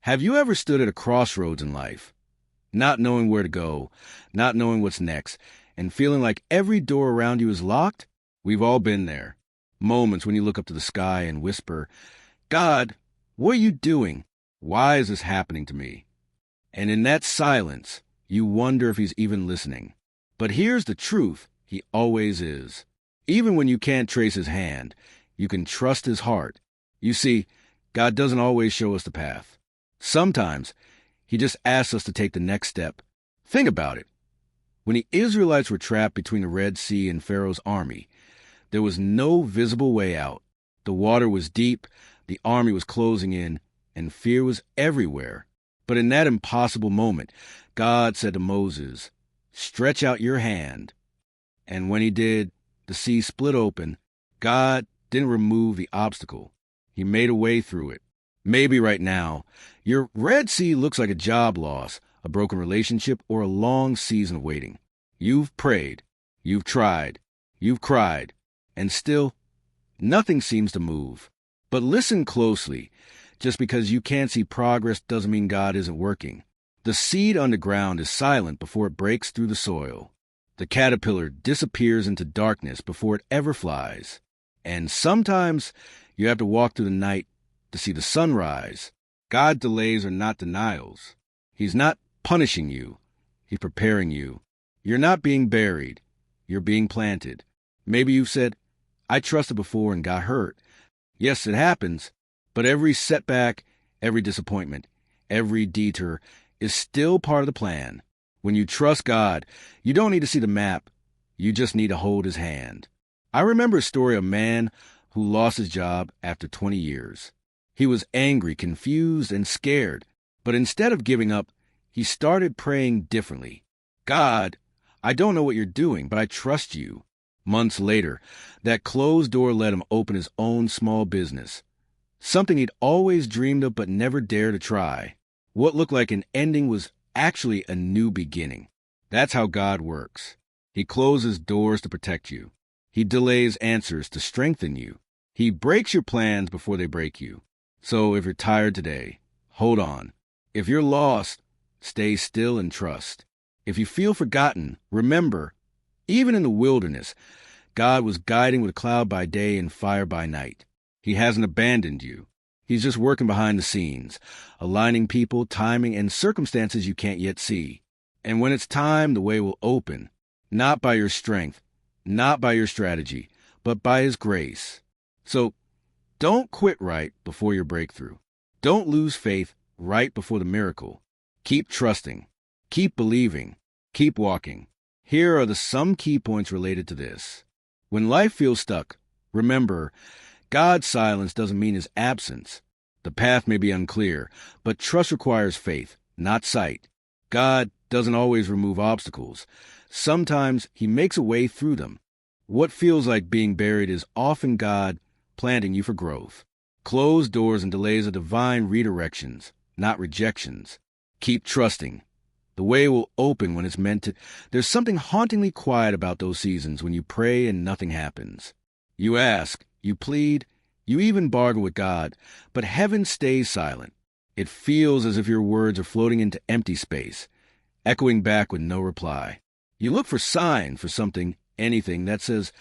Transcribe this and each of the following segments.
Have you ever stood at a crossroads in life, not knowing where to go, not knowing what's next, and feeling like every door around you is locked? We've all been there. Moments when you look up to the sky and whisper, God, what are you doing? Why is this happening to me? And in that silence, you wonder if he's even listening. But here's the truth, he always is. Even when you can't trace his hand, you can trust his heart. You see, God doesn't always show us the path. Sometimes, he just asks us to take the next step. Think about it. When the Israelites were trapped between the Red Sea and Pharaoh's army, there was no visible way out. The water was deep, the army was closing in, and fear was everywhere. But in that impossible moment, God said to Moses, "Stretch out your hand." And when he did, the sea split open. God didn't remove the obstacle. He made a way through it. Maybe right now, your Red Sea looks like a job loss, a broken relationship, or a long season of waiting. You've prayed, you've tried, you've cried, and still, nothing seems to move. But listen closely. Just because you can't see progress doesn't mean God isn't working. The seed underground is silent before it breaks through the soil. The caterpillar disappears into darkness before it ever flies. And sometimes you have to walk through the night to see the sunrise. God's delays are not denials. He's not punishing you. He's preparing you. You're not being buried. You're being planted. Maybe you've said, I trusted before and got hurt. Yes, it happens. But every setback, every disappointment, every detour is still part of the plan. When you trust God, you don't need to see the map. You just need to hold his hand. I remember a story of a man who lost his job after 20 years. He was angry, confused, and scared. But instead of giving up, he started praying differently. God, I don't know what you're doing, but I trust you. Months later, that closed door let him open his own small business. Something he'd always dreamed of but never dared to try. What looked like an ending was actually a new beginning. That's how God works. He closes doors to protect you. He delays answers to strengthen you. He breaks your plans before they break you. So if you're tired today, hold on. If you're lost, stay still and trust. If you feel forgotten, remember, even in the wilderness, God was guiding with a cloud by day and fire by night. He hasn't abandoned you. He's just working behind the scenes, aligning people, timing, and circumstances you can't yet see. And when it's time, the way will open, not by your strength, not by your strategy, but by his grace. So don't quit right before your breakthrough. Don't lose faith right before the miracle. Keep trusting. Keep believing. Keep walking. Here are some key points related to this. When life feels stuck, remember, God's silence doesn't mean his absence. The path may be unclear, but trust requires faith, not sight. God doesn't always remove obstacles. Sometimes he makes a way through them. What feels like being buried is often God planting you for growth. Closed doors and delays are divine redirections, not rejections. Keep trusting. The way will open when it's meant to. There's something hauntingly quiet about those seasons when you pray and nothing happens. You ask, you plead, you even bargain with God, but heaven stays silent. It feels as if your words are floating into empty space, echoing back with no reply. You look for sign, for something, anything that says,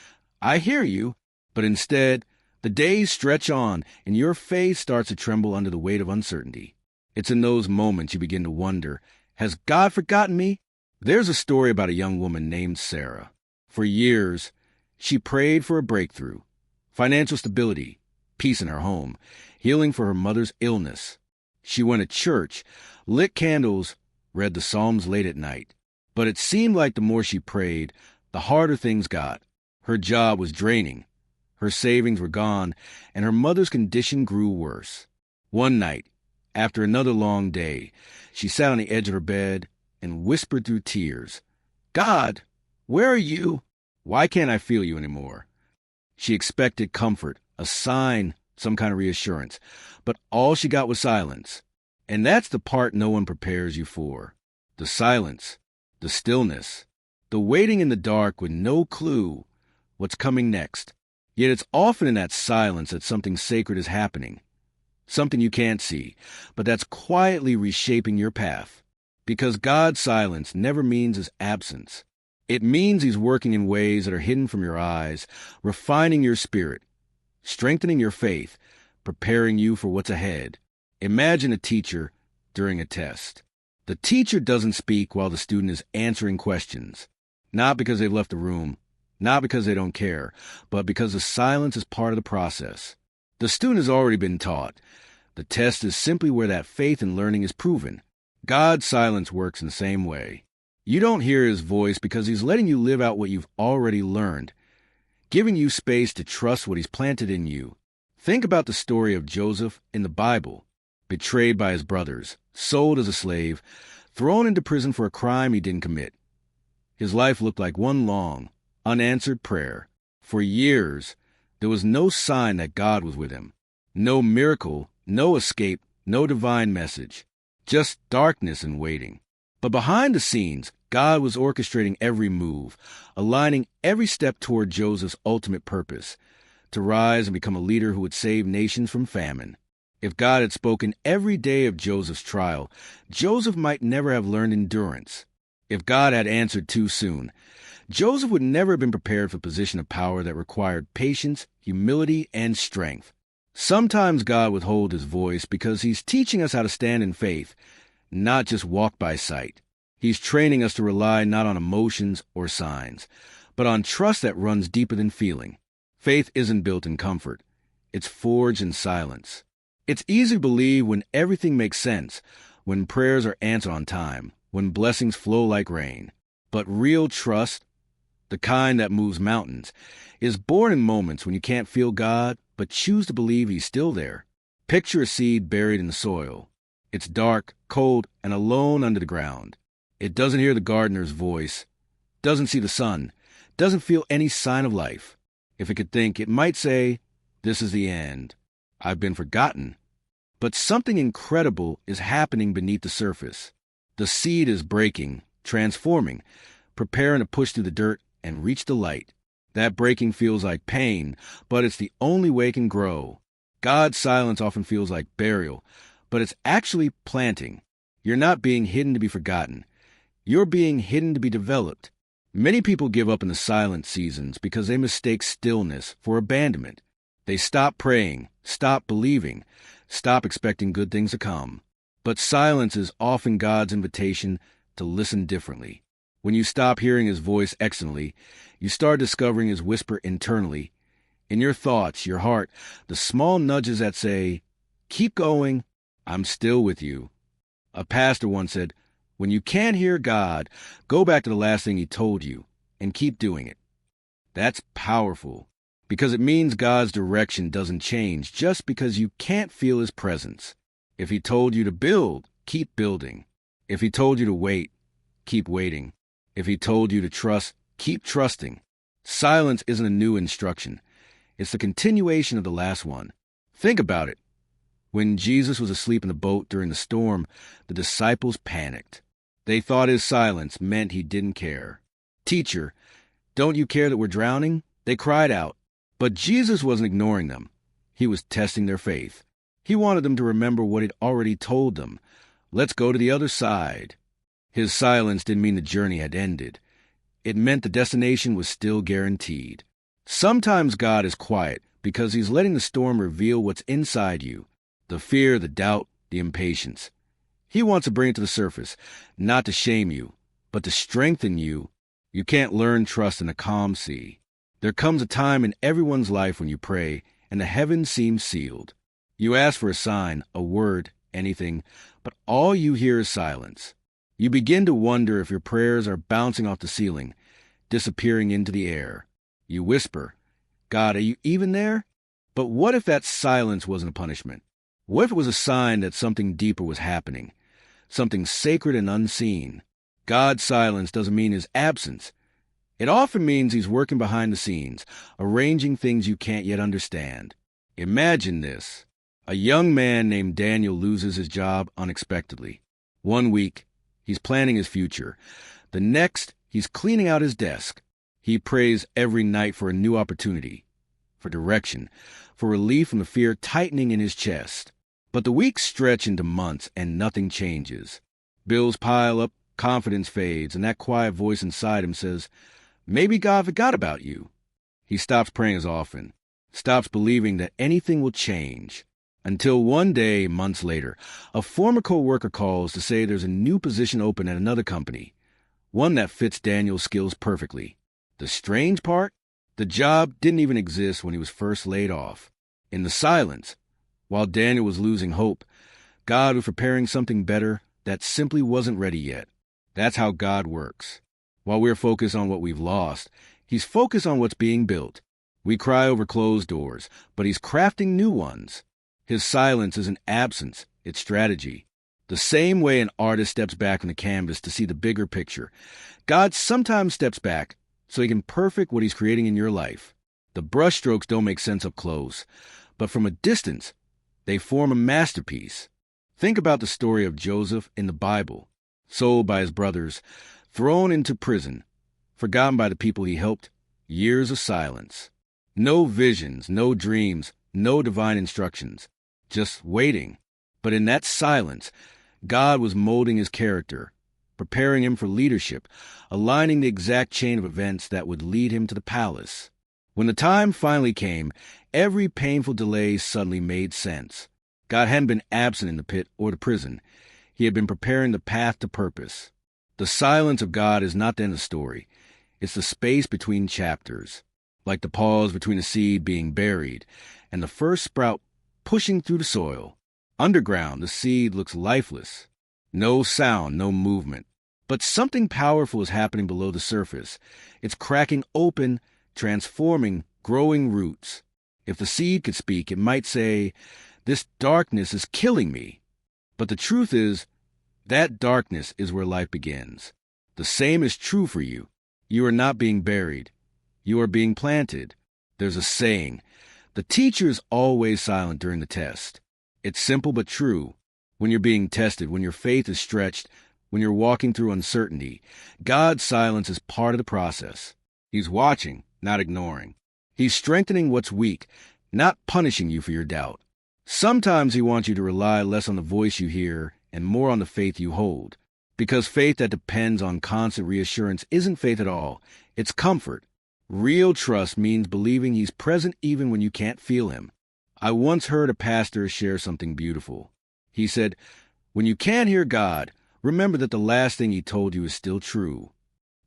I hear you, but instead, the days stretch on and your faith starts to tremble under the weight of uncertainty. It's in those moments you begin to wonder, has God forgotten me? There's a story about a young woman named Sarah. For years, she prayed for a breakthrough, financial stability, peace in her home, healing for her mother's illness. She went to church, lit candles, read the Psalms late at night. But it seemed like the more she prayed, the harder things got. Her job was draining. Her savings were gone, and her mother's condition grew worse. One night, after another long day, she sat on the edge of her bed and whispered through tears, God, where are you? Why can't I feel you anymore? She expected comfort, a sign, some kind of reassurance, but all she got was silence. And that's the part no one prepares you for. The silence, the stillness, the waiting in the dark with no clue what's coming next. Yet it's often in that silence that something sacred is happening. something you can't see, but that's quietly reshaping your path. Because God's silence never means his absence. It means he's working in ways that are hidden from your eyes, refining your spirit, strengthening your faith, preparing you for what's ahead. Imagine a teacher during a test. The teacher doesn't speak while the student is answering questions, not because they've left the room, not because they don't care, but because the silence is part of the process. The student has already been taught. The test is simply where that faith in learning is proven. God's silence works in the same way. You don't hear his voice because he's letting you live out what you've already learned, giving you space to trust what he's planted in you. Think about the story of Joseph in the Bible, betrayed by his brothers, sold as a slave, thrown into prison for a crime he didn't commit. His life looked like one long, unanswered prayer. For years, there was no sign that God was with him. No miracle, no escape, no divine message. Just darkness and waiting. But behind the scenes, God was orchestrating every move, aligning every step toward Joseph's ultimate purpose, to rise and become a leader who would save nations from famine. If God had spoken every day of Joseph's trial, Joseph might never have learned endurance. If God had answered too soon, Joseph would never have been prepared for a position of power that required patience, humility, and strength. Sometimes God withholds his voice because he's teaching us how to stand in faith, not just walk by sight. He's training us to rely not on emotions or signs, but on trust that runs deeper than feeling. Faith isn't built in comfort. It's forged in silence. It's easy to believe when everything makes sense, when prayers are answered on time, when blessings flow like rain. But real trust, the kind that moves mountains, is born in moments when you can't feel God, but choose to believe he's still there. Picture a seed buried in the soil. It's dark, cold, and alone under the ground. It doesn't hear the gardener's voice, doesn't see the sun, doesn't feel any sign of life. If it could think, it might say, "This is the end. I've been forgotten." But something incredible is happening beneath the surface. The seed is breaking, transforming, preparing to push through the dirt and reach the light. That breaking feels like pain, but it's the only way it can grow. God's silence often feels like burial, but it's actually planting. You're not being hidden to be forgotten. You're being hidden to be developed. Many people give up in the silent seasons because they mistake stillness for abandonment. They stop praying, stop believing, stop expecting good things to come. But silence is often God's invitation to listen differently. When you stop hearing his voice externally, you start discovering his whisper internally. In your thoughts, your heart, the small nudges that say, "Keep going, I'm still with you." A pastor once said, "When you can't hear God, go back to the last thing he told you and keep doing it." That's powerful, because it means God's direction doesn't change just because you can't feel his presence. If he told you to build, keep building. If he told you to wait, keep waiting. If he told you to trust, keep trusting. Silence isn't a new instruction. It's the continuation of the last one. Think about it. When Jesus was asleep in the boat during the storm, the disciples panicked. They thought his silence meant he didn't care. "Teacher, don't you care that we're drowning?" They cried out. But Jesus wasn't ignoring them. He was testing their faith. He wanted them to remember what he'd already told them. Let's go to the other side. His silence didn't mean the journey had ended. It meant the destination was still guaranteed. Sometimes God is quiet because he's letting the storm reveal what's inside you. The fear, the doubt, the impatience. He wants to bring it to the surface, not to shame you, but to strengthen you. You can't learn trust in a calm sea. There comes a time in everyone's life when you pray and the heavens seem sealed. You ask for a sign, a word, anything, but all you hear is silence. You begin to wonder if your prayers are bouncing off the ceiling, disappearing into the air. You whisper, "God, are you even there?" But what if that silence wasn't a punishment? What if it was a sign that something deeper was happening, something sacred and unseen? God's silence doesn't mean his absence. It often means he's working behind the scenes, arranging things you can't yet understand. Imagine this. A young man named Daniel loses his job unexpectedly. One week, he's planning his future. The next, he's cleaning out his desk. He prays every night for a new opportunity, for direction, for relief from the fear tightening in his chest. But the weeks stretch into months and nothing changes. Bills pile up, confidence fades, and that quiet voice inside him says, maybe God forgot about you. He stops praying as often, stops believing that anything will change. Until one day, months later, a former co-worker calls to say there's a new position open at another company, one that fits Daniel's skills perfectly. The strange part? The job didn't even exist when he was first laid off. In the silence, while Daniel was losing hope, God was preparing something better that simply wasn't ready yet. That's how God works. While we're focused on what we've lost, He's focused on what's being built. We cry over closed doors, but He's crafting new ones. His silence isn't absence, it's strategy. The same way an artist steps back on the canvas to see the bigger picture, God sometimes steps back so He can perfect what He's creating in your life. The brushstrokes don't make sense up close, but from a distance, they form a masterpiece. Think about the story of Joseph in the Bible, sold by his brothers, thrown into prison, forgotten by the people he helped, years of silence. No visions, no dreams, no divine instructions, just waiting. But in that silence, God was molding his character, preparing him for leadership, aligning the exact chain of events that would lead him to the palace. When the time finally came, every painful delay suddenly made sense. God hadn't been absent in the pit or the prison. He had been preparing the path to purpose. The silence of God is not the end of the story. It's the space between chapters, like the pause between a seed being buried and the first sprout pushing through the soil. Underground, the seed looks lifeless. No sound, no movement. But something powerful is happening below the surface. It's cracking open, transforming, growing roots. If the seed could speak, it might say, "This darkness is killing me." But the truth is, that darkness is where life begins. The same is true for you. You are not being buried. You are being planted. There's a saying, the teacher is always silent during the test. It's simple but true. When you're being tested, when your faith is stretched, when you're walking through uncertainty, God's silence is part of the process. He's watching, not ignoring. He's strengthening what's weak, not punishing you for your doubt. Sometimes He wants you to rely less on the voice you hear and more on the faith you hold. Because faith that depends on constant reassurance isn't faith at all. It's comfort. Real trust means believing He's present even when you can't feel Him. I once heard a pastor share something beautiful. He said, when you can't hear God, remember that the last thing He told you is still true.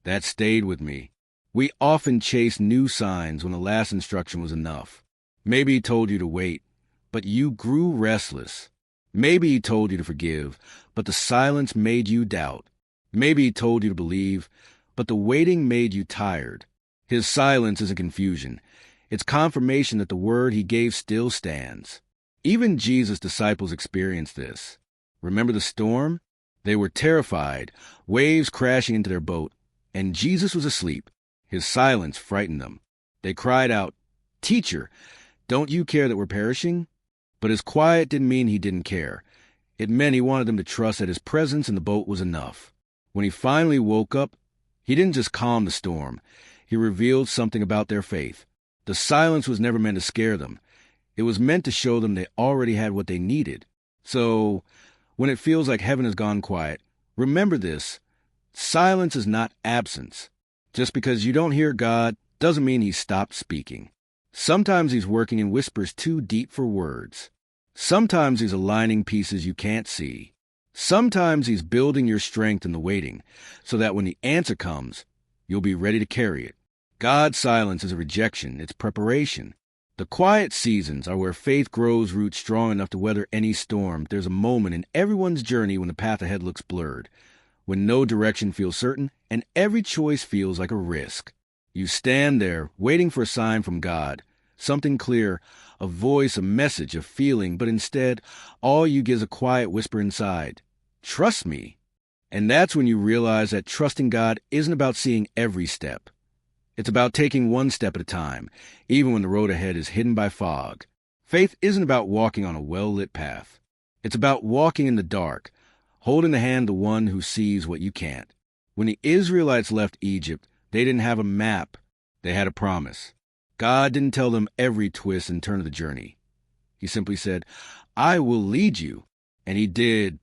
That stayed with me. We often chase new signs when the last instruction was enough. Maybe He told you to wait, but you grew restless. Maybe He told you to forgive, but the silence made you doubt. Maybe He told you to believe, but the waiting made you tired. His silence isn't confusion. It's confirmation that the word He gave still stands. Even Jesus' disciples experienced this. Remember the storm? They were terrified, waves crashing into their boat, and Jesus was asleep. His silence frightened them. They cried out, "Teacher, don't you care that we're perishing?" But His quiet didn't mean He didn't care. It meant He wanted them to trust that His presence in the boat was enough. When He finally woke up, He didn't just calm the storm. He revealed something about their faith. The silence was never meant to scare them. It was meant to show them they already had what they needed. So, when it feels like heaven has gone quiet, remember this. Silence is not absence. Just because you don't hear God doesn't mean He stopped speaking. Sometimes He's working in whispers too deep for words. Sometimes He's aligning pieces you can't see. Sometimes He's building your strength in the waiting, so that when the answer comes, you'll be ready to carry it. God's silence is a rejection, it's preparation. The quiet seasons are where faith grows roots strong enough to weather any storm. There's a moment in everyone's journey when the path ahead looks blurred, when no direction feels certain, and every choice feels like a risk. You stand there, waiting for a sign from God, something clear, a voice, a message, a feeling, but instead, all you get is a quiet whisper inside. Trust me. And that's when you realize that trusting God isn't about seeing every step. It's about taking one step at a time, even when the road ahead is hidden by fog. Faith isn't about walking on a well-lit path. It's about walking in the dark, holding the hand of the one who sees what you can't. When the Israelites left Egypt, they didn't have a map. They had a promise. God didn't tell them every twist and turn of the journey. He simply said, I will lead you. And he did.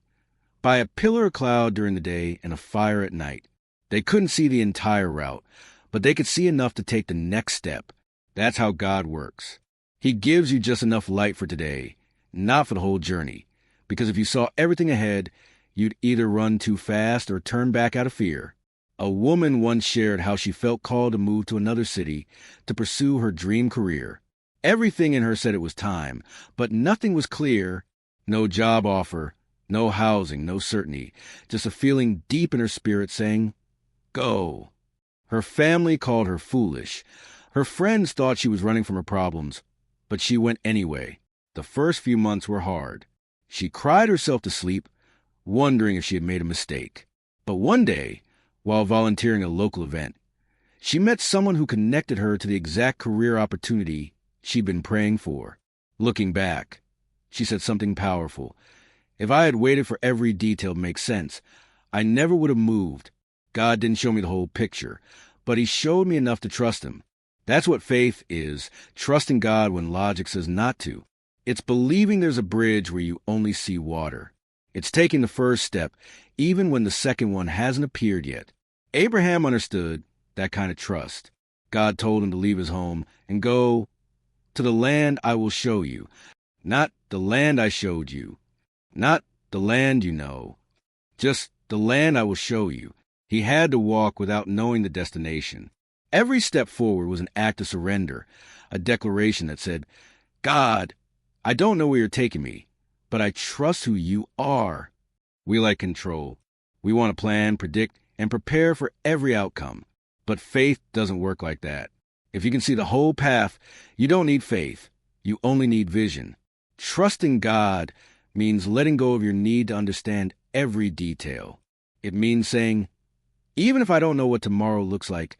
By a pillar of cloud during the day and a fire at night. They couldn't see the entire route, but they could see enough to take the next step. That's how God works. He gives you just enough light for today, not for the whole journey. Because if you saw everything ahead, you'd either run too fast or turn back out of fear. A woman once shared how she felt called to move to another city to pursue her dream career. Everything in her said it was time, but nothing was clear. No job offer, no housing, no certainty, just a feeling deep in her spirit saying, go. Her family called her foolish. Her friends thought she was running from her problems, but she went anyway. The first few months were hard. She cried herself to sleep, wondering if she had made a mistake. But one day, while volunteering at a local event, she met someone who connected her to the exact career opportunity she'd been praying for. Looking back, she said something powerful. If I had waited for every detail to make sense, I never would have moved. God didn't show me the whole picture, but he showed me enough to trust him. That's what faith is, trusting God when logic says not to. It's believing there's a bridge where you only see water. It's taking the first step, even when the second one hasn't appeared yet. Abraham understood that kind of trust. God told him to leave his home and go to the land I will show you. Not the land I showed you. Not the land you know. Just the land I will show you. He had to walk without knowing the destination. Every step forward was an act of surrender, a declaration that said, God, I don't know where you're taking me, but I trust who you are. We like control. We want to plan, predict, and prepare for every outcome. But faith doesn't work like that. If you can see the whole path, you don't need faith. You only need vision. Trusting God means letting go of your need to understand every detail. It means saying, even if I don't know what tomorrow looks like,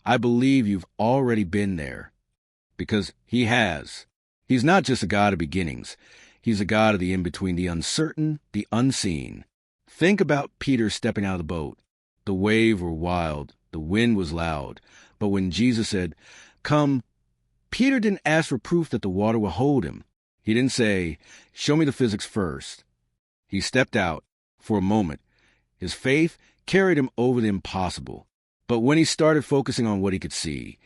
I believe you've already been there. Because he has. He's not just a God of beginnings. He's a God of the in-between, the uncertain, the unseen. Think about Peter stepping out of the boat. The waves were wild. The wind was loud. But when Jesus said, come, Peter didn't ask for proof that the water would hold him. He didn't say, show me the physics first. He stepped out for a moment. His faith carried him over the impossible. But when he started focusing on what he could see,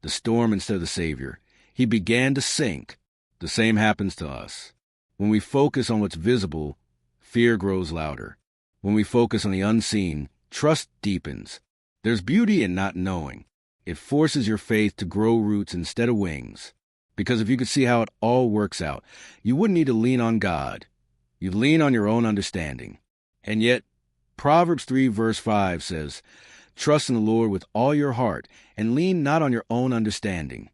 the storm instead of the Savior, he began to sink. The same happens to us. When we focus on what's visible, fear grows louder. When we focus on the unseen, trust deepens. There's beauty in not knowing. It forces your faith to grow roots instead of wings. Because if you could see how it all works out, you wouldn't need to lean on God. You'd lean on your own understanding. And yet, Proverbs 3 verse 5 says, trust in the Lord with all your heart and lean not on your own understanding.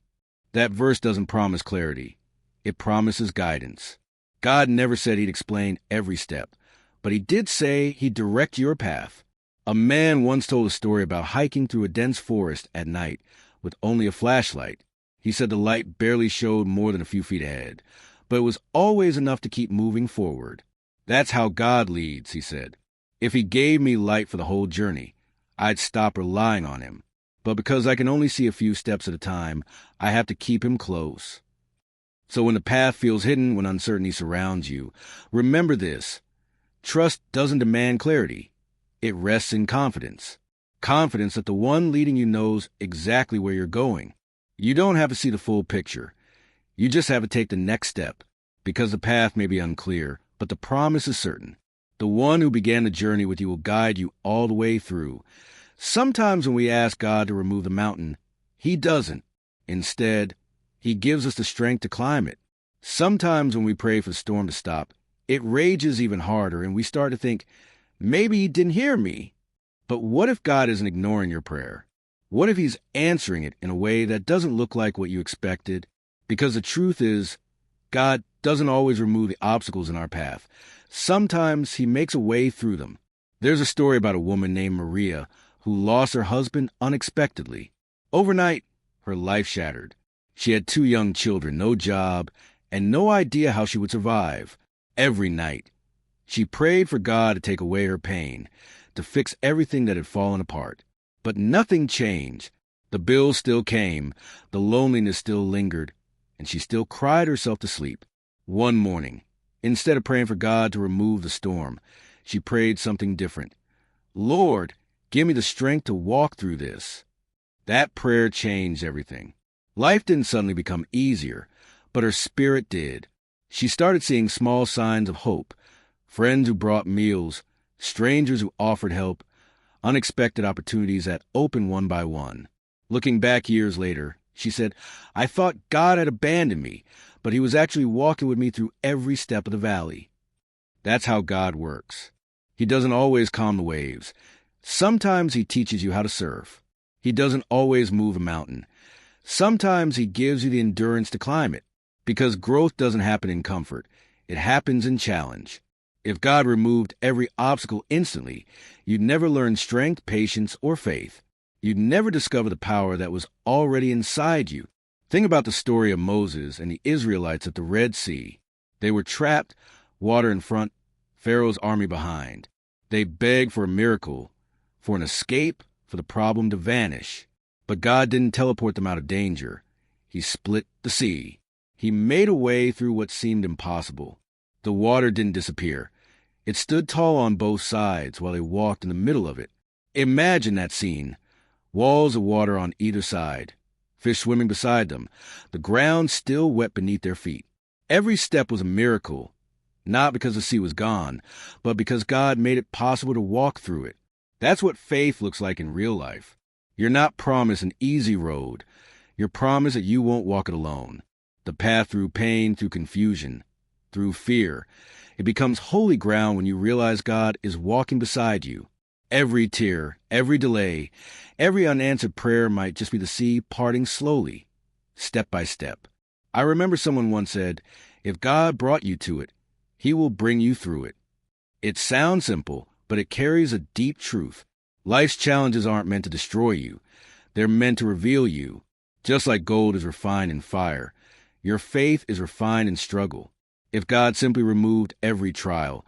That verse doesn't promise clarity. It promises guidance. God never said he'd explain every step, but he did say he'd direct your path. A man once told a story about hiking through a dense forest at night with only a flashlight. He said the light barely showed more than a few feet ahead, but it was always enough to keep moving forward. That's how God leads, he said. If he gave me light for the whole journey, I'd stop relying on him. But because I can only see a few steps at a time, I have to keep him close. So when the path feels hidden, when uncertainty surrounds you, remember this. Trust doesn't demand clarity. It rests in confidence. Confidence that the one leading you knows exactly where you're going. You don't have to see the full picture. You just have to take the next step, because the path may be unclear, but the promise is certain. The one who began the journey with you will guide you all the way through. Sometimes when we ask God to remove the mountain, he doesn't. Instead, he gives us the strength to climb it. Sometimes when we pray for the storm to stop, it rages even harder and we start to think, maybe he didn't hear me. But what if God isn't ignoring your prayer? What if he's answering it in a way that doesn't look like what you expected? Because the truth is, God doesn't always remove the obstacles in our path. Sometimes he makes a way through them. There's a story about a woman named Maria who lost her husband unexpectedly. Overnight, her life shattered. She had 2 young children, no job, and no idea how she would survive. Every night, she prayed for God to take away her pain, to fix everything that had fallen apart. But nothing changed. The bills still came, the loneliness still lingered, and she still cried herself to sleep. One morning, Instead of praying for God to remove the storm, she prayed something different. Lord, give me the strength to walk through this. That prayer changed everything. Life didn't suddenly become easier, but her spirit did. She started seeing small signs of hope, friends who brought meals, strangers who offered help, unexpected opportunities that opened one by one. Looking back years later, she said, I thought God had abandoned me, but he was actually walking with me through every step of the valley. That's how God works. He doesn't always calm the waves. Sometimes he teaches you how to surf. He doesn't always move a mountain. Sometimes he gives you the endurance to climb it, because growth doesn't happen in comfort. It happens in challenge. If God removed every obstacle instantly, you'd never learn strength, patience, or faith. You'd never discover the power that was already inside you. Think about the story of Moses and the Israelites at the Red Sea. They were trapped, water in front, Pharaoh's army behind. They begged for a miracle, for an escape, for the problem to vanish. But God didn't teleport them out of danger. He split the sea. He made a way through what seemed impossible. The water didn't disappear. It stood tall on both sides while they walked in the middle of it. Imagine that scene. Walls of water on either side. Fish swimming beside them. The ground still wet beneath their feet. Every step was a miracle. Not because the sea was gone, but because God made it possible to walk through it. That's what faith looks like in real life. You're not promised an easy road. You're promised that you won't walk it alone. The path through pain, through confusion, through fear. It becomes holy ground when you realize God is walking beside you. Every tear, every delay, every unanswered prayer might just be the sea parting slowly, step by step. I remember someone once said, if God brought you to it, he will bring you through it. It sounds simple, but it carries a deep truth. Life's challenges aren't meant to destroy you. They're meant to reveal you. Just like gold is refined in fire, your faith is refined in struggle. If God simply removed every trial,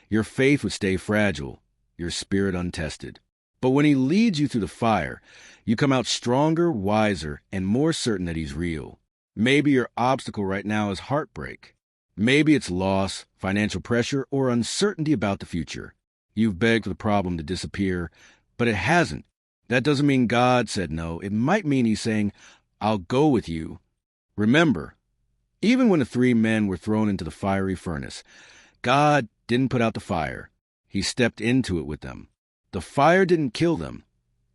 your faith would stay fragile, your spirit untested. But when he leads you through the fire, you come out stronger, wiser, and more certain that he's real. Maybe your obstacle right now is heartbreak. Maybe it's loss, financial pressure, or uncertainty about the future. You've begged for the problem to disappear, but it hasn't. That doesn't mean God said no. It might mean he's saying, I'll go with you. Remember, even when the 3 men were thrown into the fiery furnace, God didn't put out the fire. He stepped into it with them. The fire didn't kill them.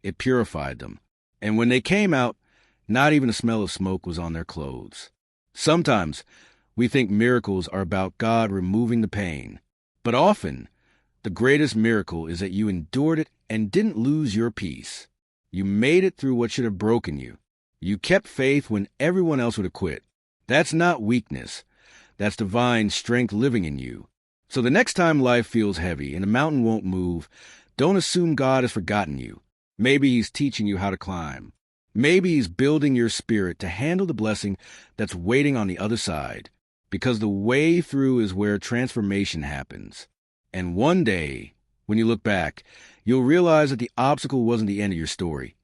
It purified them. And when they came out, not even a smell of smoke was on their clothes. Sometimes we think miracles are about God removing the pain. But often, the greatest miracle is that you endured it and didn't lose your peace. You made it through what should have broken you. You kept faith when everyone else would have quit. That's not weakness. That's divine strength living in you. So the next time life feels heavy and the mountain won't move, don't assume God has forgotten you. Maybe he's teaching you how to climb. Maybe he's building your spirit to handle the blessing that's waiting on the other side. Because the way through is where transformation happens. And one day, when you look back, you'll realize that the obstacle wasn't the end of your story.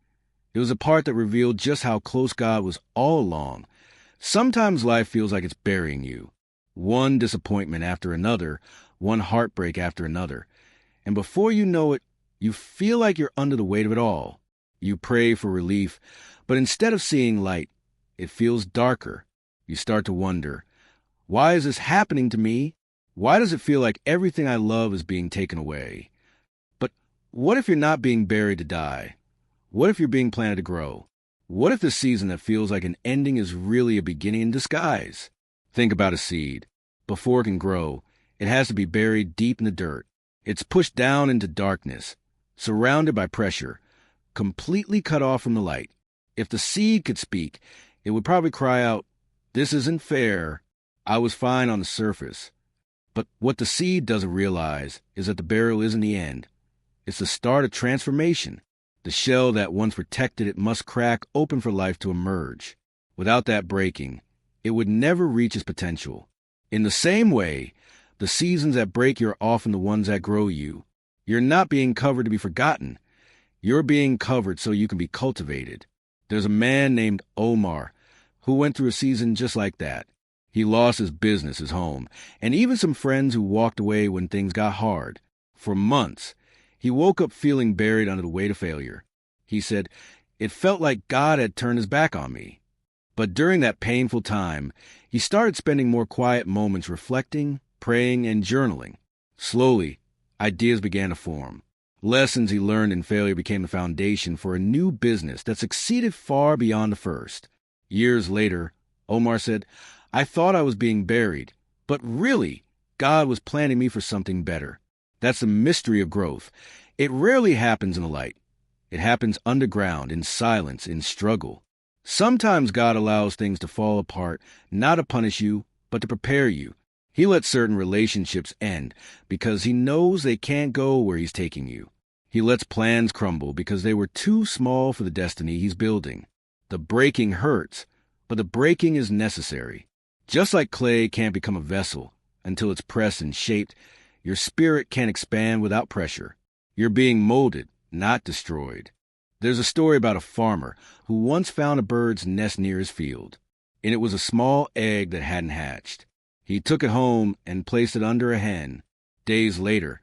It was a part that revealed just how close God was all along. Sometimes life feels like it's burying you. One disappointment after another, one heartbreak after another. And before you know it, you feel like you're under the weight of it all. You pray for relief, but instead of seeing light, it feels darker. You start to wonder, why is this happening to me? Why does it feel like everything I love is being taken away? But what if you're not being buried to die? What if you're being planted to grow? What if the season that feels like an ending is really a beginning in disguise? Think about a seed. Before it can grow, it has to be buried deep in the dirt. It's pushed down into darkness, surrounded by pressure, completely cut off from the light. If the seed could speak, it would probably cry out, "This isn't fair. I was fine on the surface." But what the seed doesn't realize is that the burial isn't the end. It's the start of transformation. The shell that once protected it must crack open for life to emerge. Without that breaking, it would never reach its potential. In the same way, the seasons that break you are often the ones that grow you. You're not being covered to be forgotten. You're being covered so you can be cultivated. There's a man named Omar who went through a season just like that. He lost his business, his home, and even some friends who walked away when things got hard. For months, he woke up feeling buried under the weight of failure. He said, "It felt like God had turned his back on me." But during that painful time, he started spending more quiet moments reflecting, praying, and journaling. Slowly, ideas began to form. Lessons he learned in failure became the foundation for a new business that succeeded far beyond the first. Years later, Omar said, "I thought I was being buried, but really, God was planning me for something better." That's the mystery of growth. It rarely happens in the light. It happens underground, in silence, in struggle. Sometimes God allows things to fall apart, not to punish you, but to prepare you. He lets certain relationships end because he knows they can't go where he's taking you. He lets plans crumble because they were too small for the destiny he's building. The breaking hurts, but the breaking is necessary. Just like clay can't become a vessel until it's pressed and shaped, your spirit can't expand without pressure. You're being molded, not destroyed. There's a story about a farmer who once found a bird's nest near his field, and it was a small egg that hadn't hatched. He took it home and placed it under a hen. Days later,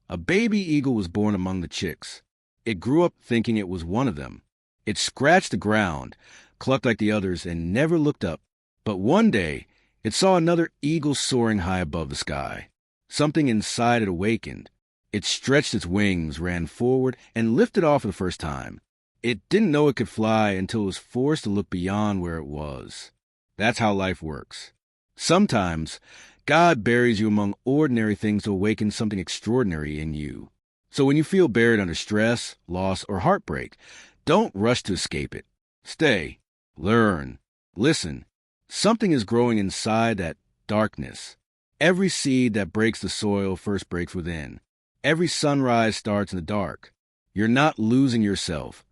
a baby eagle was born among the chicks. It grew up thinking it was one of them. It scratched the ground, clucked like the others, and never looked up. But one day, it saw another eagle soaring high above the sky. Something inside it awakened. It stretched its wings, ran forward, and lifted off for the first time. It didn't know it could fly until it was forced to look beyond where it was. That's how life works. Sometimes, God buries you among ordinary things to awaken something extraordinary in you. So when you feel buried under stress, loss, or heartbreak, don't rush to escape it. Stay, learn, listen. Something is growing inside that darkness. Every seed that breaks the soil first breaks within. Every sunrise starts in the dark. You're not losing yourself.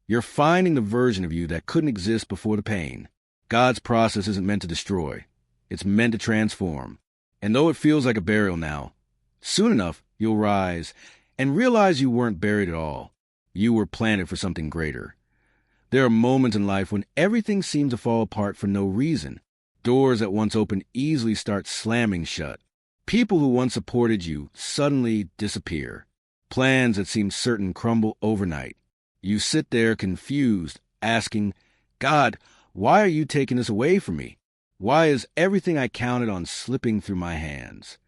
You're finding the version of you that couldn't exist before the pain. God's process isn't meant to destroy. It's meant to transform. And though it feels like a burial now, soon enough you'll rise and realize you weren't buried at all. You were planted for something greater. There are moments in life when everything seems to fall apart for no reason. Doors that once opened easily start slamming shut. People who once supported you suddenly disappear. Plans that seemed certain crumble overnight. You sit there confused, asking, "God, why are you taking this away from me? Why is everything I counted on slipping through my hands?"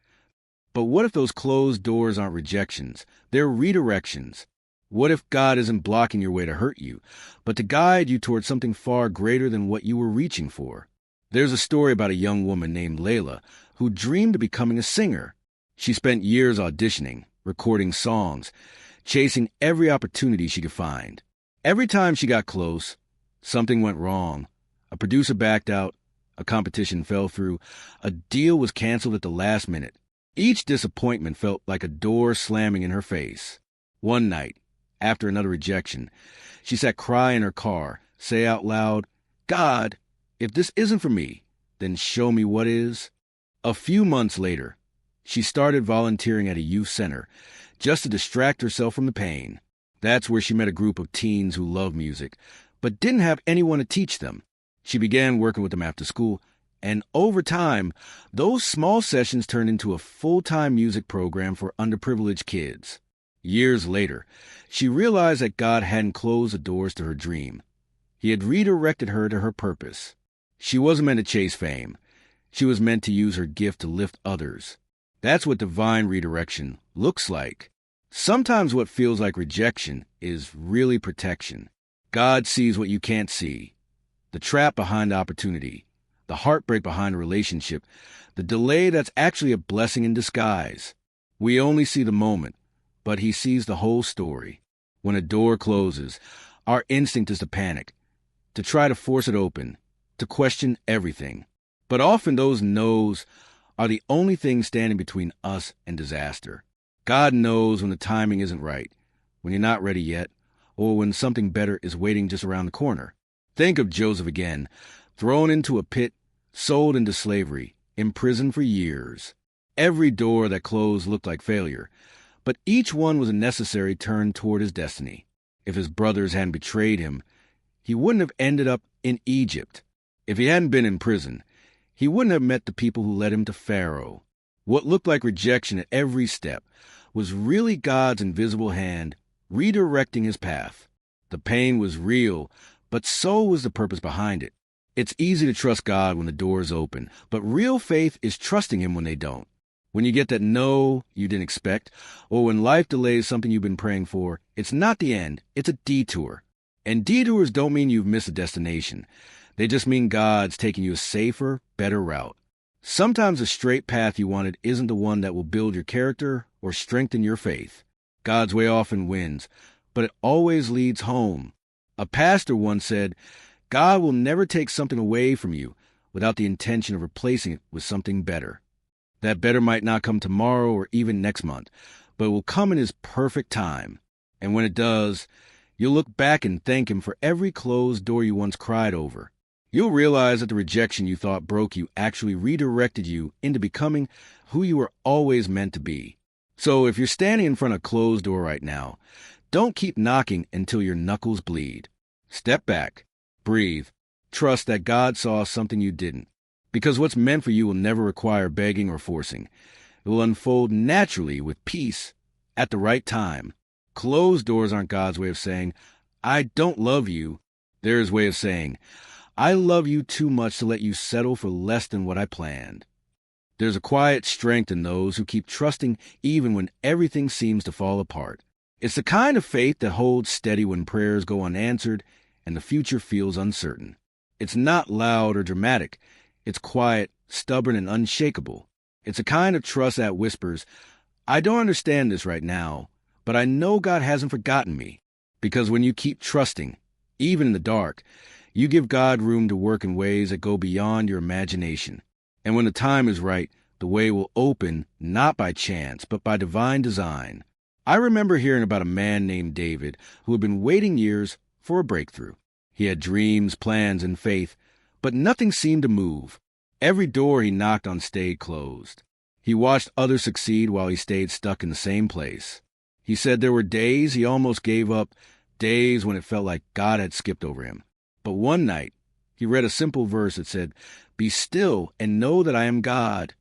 But what if those closed doors aren't rejections? They're redirections. What if God isn't blocking your way to hurt you, but to guide you towards something far greater than what you were reaching for? There's a story about a young woman named Layla who dreamed of becoming a singer. She spent years auditioning, recording songs, chasing every opportunity she could find. Every time she got close, something went wrong. A producer backed out, a competition fell through, a deal was canceled at the last minute. Each disappointment felt like a door slamming in her face. One night, after another rejection, she sat crying in her car, say out loud, "God, if this isn't for me, then show me what is." A few months later, she started volunteering at a youth center just to distract herself from the pain. That's where she met a group of teens who loved music, but didn't have anyone to teach them. She began working with them after school, and over time, those small sessions turned into a full-time music program for underprivileged kids. Years later, she realized that God hadn't closed the doors to her dream. He had redirected her to her purpose. She wasn't meant to chase fame. She was meant to use her gift to lift others. That's what divine redirection looks like. Sometimes what feels like rejection is really protection. God sees what you can't see. The trap behind the opportunity, the heartbreak behind a relationship, the delay that's actually a blessing in disguise. We only see the moment, but he sees the whole story. When a door closes, our instinct is to panic, to try to force it open, to question everything. But often those no's are the only thing standing between us and disaster. God knows when the timing isn't right, when you're not ready yet, or when something better is waiting just around the corner. Think of Joseph again, thrown into a pit, sold into slavery, imprisoned for years. Every door that closed looked like failure, but each one was a necessary turn toward his destiny. If his brothers hadn't betrayed him, he wouldn't have ended up in Egypt. If he hadn't been in prison, he wouldn't have met the people who led him to Pharaoh. What looked like rejection at every step was really God's invisible hand redirecting his path. The pain was real, but so was the purpose behind it. It's easy to trust God when the doors open, but real faith is trusting him when they don't. When you get that no you didn't expect, or when life delays something you've been praying for, it's not the end, it's a detour. And detours don't mean you've missed a destination. They just mean God's taking you a safer, better route. Sometimes the straight path you wanted isn't the one that will build your character or strengthen your faith. God's way often wins, but it always leads home. A pastor once said, God will never take something away from you without the intention of replacing it with something better. That better might not come tomorrow or even next month, but it will come in his perfect time. And when it does, you'll look back and thank him for every closed door you once cried over. You'll realize that the rejection you thought broke you actually redirected you into becoming who you were always meant to be. So if you're standing in front of a closed door right now, don't keep knocking until your knuckles bleed. Step back, breathe, trust that God saw something you didn't. Because what's meant for you will never require begging or forcing. It will unfold naturally with peace at the right time. Closed doors aren't God's way of saying, I don't love you. They're his way of saying, I love you too much to let you settle for less than what I planned. There's a quiet strength in those who keep trusting even when everything seems to fall apart. It's the kind of faith that holds steady when prayers go unanswered and the future feels uncertain. It's not loud or dramatic. It's quiet, stubborn, and unshakable. It's a kind of trust that whispers, I don't understand this right now, but I know God hasn't forgotten me. Because when you keep trusting, even in the dark, you give God room to work in ways that go beyond your imagination. And when the time is right, the way will open not by chance, but by divine design. I remember hearing about a man named David who had been waiting years for a breakthrough. He had dreams, plans, and faith, but nothing seemed to move. Every door he knocked on stayed closed. He watched others succeed while he stayed stuck in the same place. He said there were days he almost gave up, days when it felt like God had skipped over him. But one night, he read a simple verse that said, Be still and know that I am God.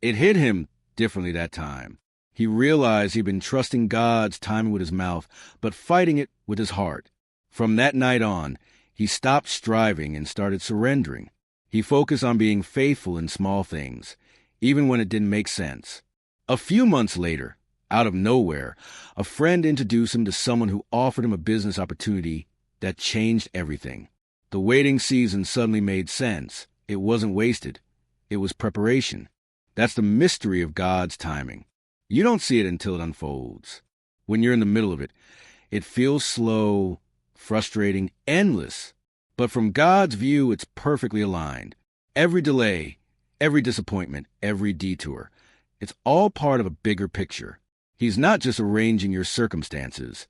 It hit him differently that time. He realized he'd been trusting God's timing with his mouth, but fighting it with his heart. From that night on, he stopped striving and started surrendering. He focused on being faithful in small things, even when it didn't make sense. A few months later, out of nowhere, a friend introduced him to someone who offered him a business opportunity that changed everything. The waiting season suddenly made sense. It wasn't wasted. It was preparation. That's the mystery of God's timing. You don't see it until it unfolds. When you're in the middle of it, it feels slow, frustrating, endless. But from God's view, it's perfectly aligned. Every delay, every disappointment, every detour, it's all part of a bigger picture. He's not just arranging your circumstances.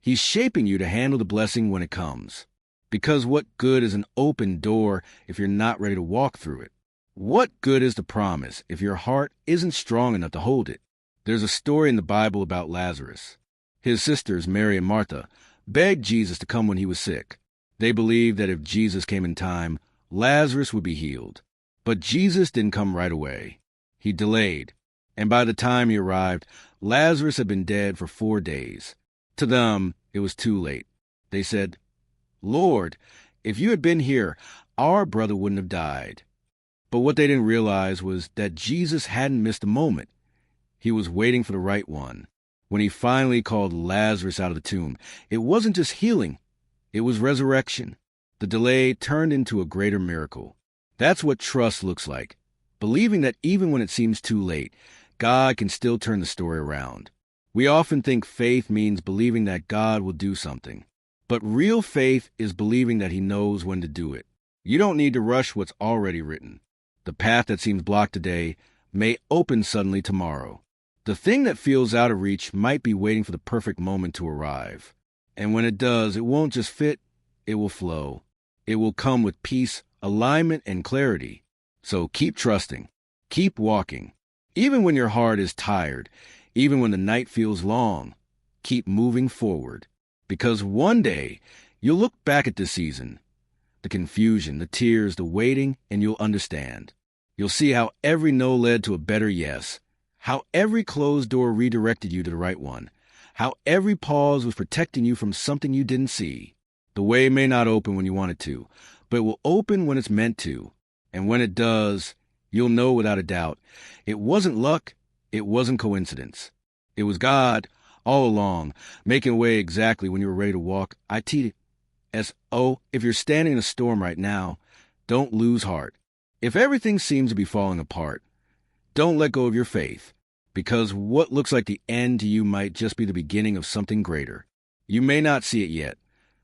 He's shaping you to handle the blessing when it comes. Because what good is an open door if you're not ready to walk through it? What good is the promise if your heart isn't strong enough to hold it? There's a story in the Bible about Lazarus. His sisters, Mary and Martha, begged Jesus to come when he was sick. They believed that if Jesus came in time, Lazarus would be healed. But Jesus didn't come right away. He delayed. And by the time he arrived, Lazarus had been dead for 4 days. To them, it was too late. They said, Lord, if you had been here, our brother wouldn't have died. But what they didn't realize was that Jesus hadn't missed a moment. He was waiting for the right one. When he finally called Lazarus out of the tomb, it wasn't just healing, it was resurrection. The delay turned into a greater miracle. That's what trust looks like. Believing that even when it seems too late, God can still turn the story around. We often think faith means believing that God will do something. But real faith is believing that he knows when to do it. You don't need to rush what's already written. The path that seems blocked today may open suddenly tomorrow. The thing that feels out of reach might be waiting for the perfect moment to arrive. And when it does, it won't just fit, it will flow. It will come with peace, alignment, and clarity. So keep trusting. Keep walking. Even when your heart is tired, even when the night feels long, keep moving forward. Because one day, you'll look back at this season, the confusion, the tears, the waiting, and you'll understand. You'll see how every no led to a better yes, how every closed door redirected you to the right one, how every pause was protecting you from something you didn't see. The way may not open when you want it to, but it will open when it's meant to. And when it does, you'll know without a doubt, it wasn't luck, it wasn't coincidence. It was God, all along, making way exactly when you were ready to walk. I-T-S-O, if you're standing in a storm right now, don't lose heart. If everything seems to be falling apart, don't let go of your faith, because what looks like the end to you might just be the beginning of something greater. You may not see it yet,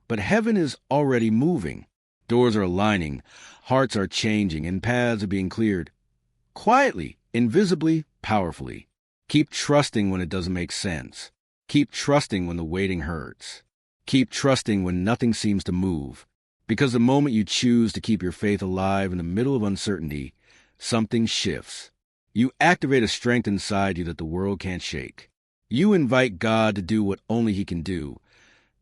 but heaven is already moving. Doors are aligning, hearts are changing, and paths are being cleared. Quietly, invisibly, powerfully. Keep trusting when it doesn't make sense. Keep trusting when the waiting hurts. Keep trusting when nothing seems to move. Because the moment you choose to keep your faith alive in the middle of uncertainty, something shifts. You activate a strength inside you that the world can't shake. You invite God to do what only He can do,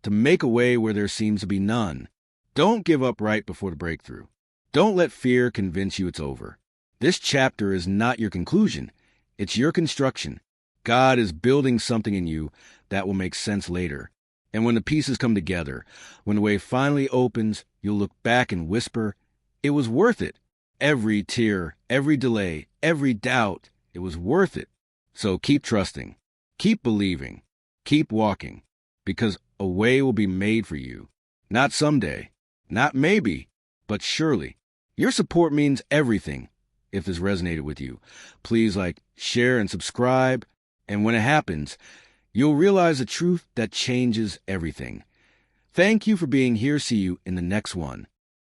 to make a way where there seems to be none. Don't give up right before the breakthrough. Don't let fear convince you it's over. This chapter is not your conclusion. It's your construction. God is building something in you that will make sense later. And when the pieces come together, when the way finally opens, you'll look back and whisper, it was worth it. Every tear, every delay, every doubt, it was worth it. So keep trusting, keep believing, keep walking, because a way will be made for you. Not someday, not maybe, but surely. Your support means everything. If this resonated with you, please share, and subscribe. And when it happens, you'll realize the truth that changes everything. Thank you for being here. See you in the next one.